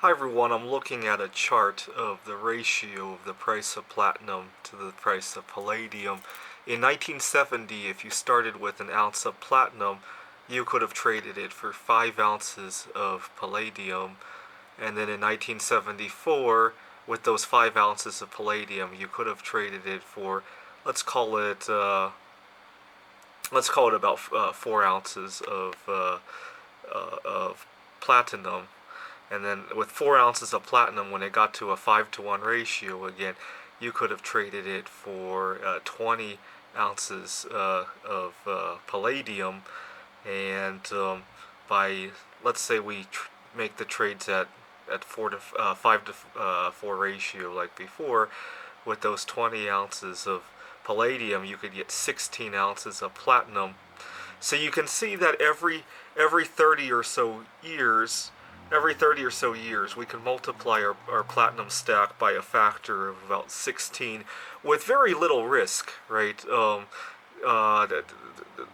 Hi everyone, I'm looking at a chart of the ratio of the price of platinum to the price of palladium. In 1970, if you started with an ounce of platinum, you could have traded it for 5 ounces of palladium. And then in 1974, with those 5 ounces of palladium, you could have traded it for, let's call it, about 4 ounces of platinum. And then with 4 ounces of platinum, when it got to a 5-to-1 ratio again, you could have traded it for 20 ounces of palladium. And by, let's say we make the trades at 5 to 4 ratio like before, with those 20 ounces of palladium, you could get 16 ounces of platinum. So you can see that every 30 or so years, we can multiply our platinum stack by a factor of about 16 with very little risk, right? The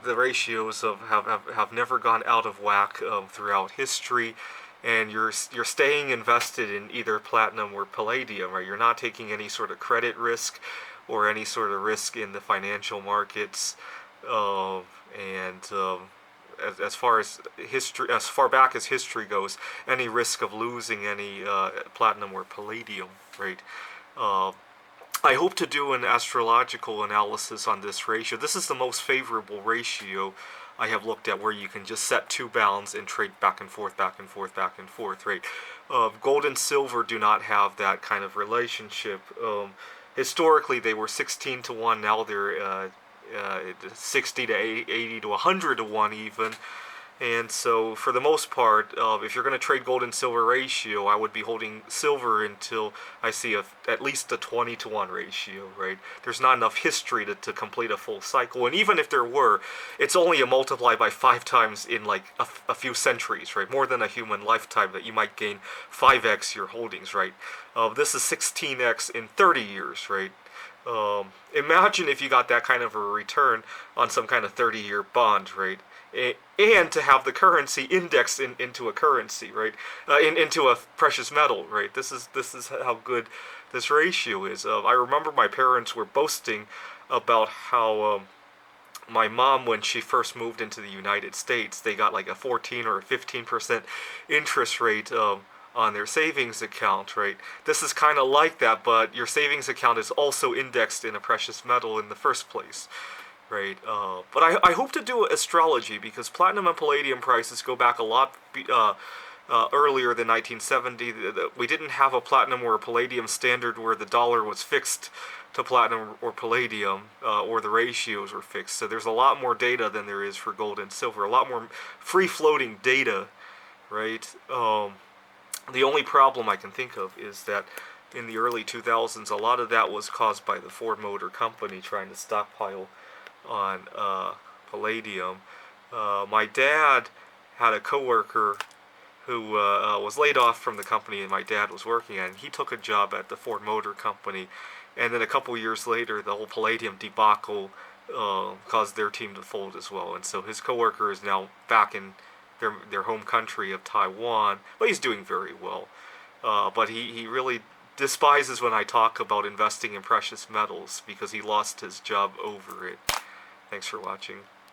ratios have never gone out of whack throughout history, and you're staying invested in either platinum or palladium, right? You're not taking any sort of credit risk or any sort of risk in the financial markets, and as far as history, as far back as history goes, any risk of losing any platinum or palladium, right? Uh, I hope to do an astrological analysis on this ratio. This is the most favorable ratio I have looked at, where you can just set two bounds and trade back and forth, back and forth, back and forth, right? Gold and silver do not have that kind of relationship. Historically, they were 16 to 1. Now they're 60 to 80 to 100 to 1 even. And so, for the most part, if you're going to trade gold and silver ratio, I would be holding silver until I see at least a 20 to 1 ratio, right? There's not enough history to complete a full cycle. And even if there were, it's only a multiply by 5 times in like a few centuries, right? More than a human lifetime that you might gain 5x your holdings, right? This is 16x in 30 years, right? Imagine if you got that kind of a return on some kind of 30-year bond, right? And to have the currency indexed into a currency, right? Into a precious metal, right? This is how good this ratio is. I remember my parents were boasting about how my mom, when she first moved into the United States, they got like a 14 or a 15% interest rate on their savings account, right? This is kind of like that, but your savings account is also indexed in a precious metal in the first place, right? But I hope to do astrology, because platinum and palladium prices go back a lot earlier than 1970. We didn't have a platinum or a palladium standard where the dollar was fixed to platinum or palladium, or the ratios were fixed. So there's a lot more data than there is for gold and silver. A lot more free-floating data, right? The only problem I can think of is that in the early 2000s, a lot of that was caused by the Ford Motor Company trying to stockpile on palladium. My dad had a coworker who was laid off from the company and my dad was working at, and he took a job at the Ford Motor Company. And then a couple years later, the whole palladium debacle caused their team to fold as well. And so his coworker is now back in their home country of Taiwan, but he's doing very well. But he really despises when I talk about investing in precious metals, because he lost his job over it. Thanks for watching.